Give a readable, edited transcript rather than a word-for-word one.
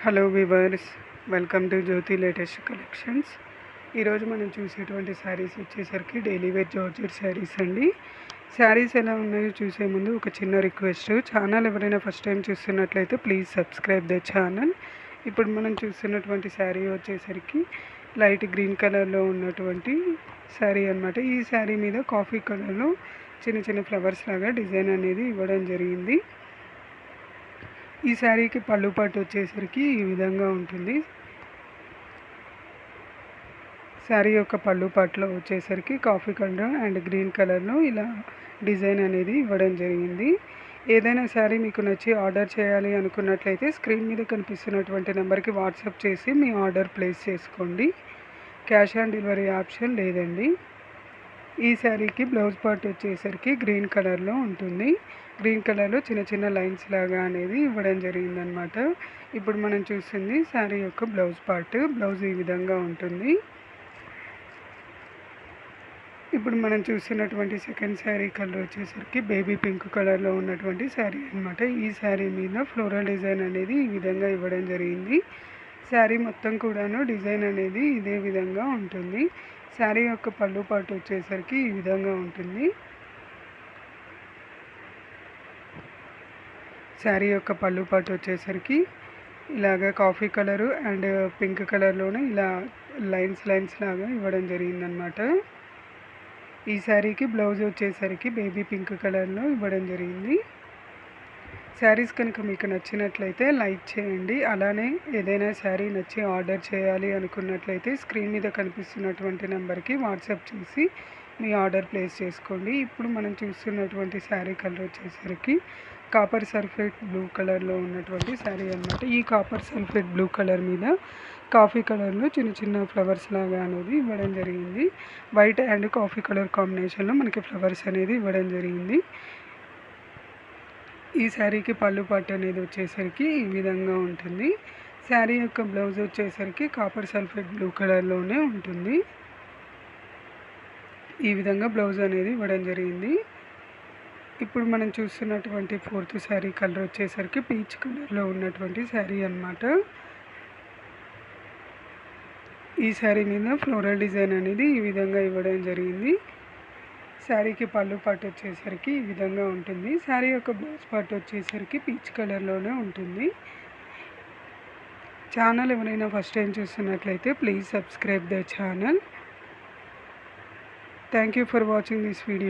Hello viewers, welcome to Jyothi latest collections. ఈరోజు మనం చూసేటువంటి శారీస్ వచ్చేసరికి డైలీ వేర్ జార్జెట్ శారీస్ అండి. శారీస్ ఎలా ఉన్నాయో చూసే ముందు ఒక చిన్న రిక్వెస్ట్, ఛానల్ ఎవరైనా ఫస్ట్ టైం చూస్తున్నట్లయితే ప్లీజ్ సబ్స్క్రైబ్ ద ఛానల్. ఇప్పుడు మనం చూస్తున్నటువంటి శారీ వచ్చేసరికి లైట్ గ్రీన్ కలర్లో ఉన్నటువంటి శారీ అనమాట. ఈ శారీ మీద కాఫీ కలర్లో చిన్న చిన్న ఫ్లవర్స్ లాగా డిజైన్ అనేది ఇవ్వడం జరిగింది. ఈ శారీకి పళ్ళు పాటు వచ్చేసరికి ఈ విధంగా ఉంటుంది. శారీ యొక్క పళ్ళు పాటులో వచ్చేసరికి కాఫీ కలర్ అండ్ గ్రీన్ కలర్లో ఇలా డిజైన్ అనేది ఇవ్వడం జరిగింది. ఏదైనా శారీ మీకు నచ్చి ఆర్డర్ చేయాలి అనుకున్నట్లయితే స్క్రీన్ మీద కనిపిస్తున్నటువంటి నెంబర్కి వాట్సాప్ చేసి మీ ఆర్డర్ ప్లేస్ చేసుకోండి. క్యాష్ ఆన్ డెలివరీ ఆప్షన్ లేదండి. ఈ శారీకి బ్లౌజ్ పార్ట్ వచ్చేసరికి గ్రీన్ కలర్లో ఉంటుంది. గ్రీన్ కలర్లో చిన్న చిన్న లైన్స్ లాగా అనేది ఇవ్వడం జరిగిందనమాట. ఇప్పుడు మనం చూస్తుంది శారీ యొక్క బ్లౌజ్ పార్ట్. బ్లౌజ్ ఈ విధంగా ఉంటుంది. ఇప్పుడు మనం చూస్తున్నటువంటి సెకండ్ శారీ కలర్ వచ్చేసరికి బేబీ పింక్ కలర్లో ఉన్నటువంటి శారీ అనమాట. ఈ శారీ మీద ఫ్లోరల్ డిజైన్ అనేది ఈ విధంగా ఇవ్వడం జరిగింది. శారీ మొత్తం కూడాను డిజైన్ అనేది ఇదే విధంగా ఉంటుంది. శారీ యొక్క పళ్ళు పాటు వచ్చేసరికి ఈ విధంగా ఉంటుంది. శారీ యొక్క పళ్ళు పాటు వచ్చేసరికి ఇలాగ కాఫీ కలరు అండ్ పింక్ కలర్లోనే ఇలా లైన్స్ లాగా ఇవ్వడం జరిగిందనమాట. ఈ శారీకి బ్లౌజ్ వచ్చేసరికి బేబీ పింక్ కలర్లో ఇవ్వడం జరిగింది. శారీస్ కనుక మీకు నచ్చినట్లయితే లైక్ చేయండి. అలానే ఏదైనా శారీ నచ్చి ఆర్డర్ చేయాలి అనుకున్నట్లయితే స్క్రీన్ మీద కనిపిస్తున్నటువంటి నెంబర్కి వాట్సాప్ చేసి మీ ఆర్డర్ ప్లేస్ చేసుకోండి. ఇప్పుడు మనం చూస్తున్నటువంటి శారీ కలర్ వచ్చేసరికి కాపర్ సల్ఫేట్ బ్లూ కలర్లో ఉన్నటువంటి శారీ అనమాట. ఈ కాపర్ సల్ఫేట్ బ్లూ కలర్ మీద కాఫీ కలర్లో చిన్న చిన్న ఫ్లవర్స్ లాగా అనేది ఇవ్వడం జరిగింది. వైట్ అండ్ కాఫీ కలర్ కాంబినేషన్లో మనకి ఫ్లవర్స్ అనేది ఇవ్వడం జరిగింది. ఈ శారీకి పళ్ళు పాటు అనేది వచ్చేసరికి ఈ విధంగా ఉంటుంది. శారీ యొక్క బ్లౌజ్ వచ్చేసరికి కాపర్ సల్ఫేట్ బ్లూ కలర్లోనే ఉంటుంది. ఈ విధంగా బ్లౌజ్ అనేది ఇవ్వడం జరిగింది. ఇప్పుడు మనం చూస్తున్నటువంటి ఫోర్త్ శారీ కలర్ వచ్చేసరికి పీచ్ కలర్లో ఉన్నటువంటి శారీ అన్నమాట. ఈ శారీ మీద ఫ్లోరల్ డిజైన్ అనేది ఈ విధంగా ఇవ్వడం జరిగింది. శారీకి పళ్ళు పాటు వచ్చేసరికి ఈ విధంగా ఉంటుంది. శారీ యొక్క బ్లౌజ్ పార్ట్ వచ్చేసరికి పీచ్ కలర్లోనే ఉంటుంది. ఛానల్ ఎవరైనా ఫస్ట్ టైం చూస్తున్నట్లయితే please subscribe the channel. Thank you for watching this video.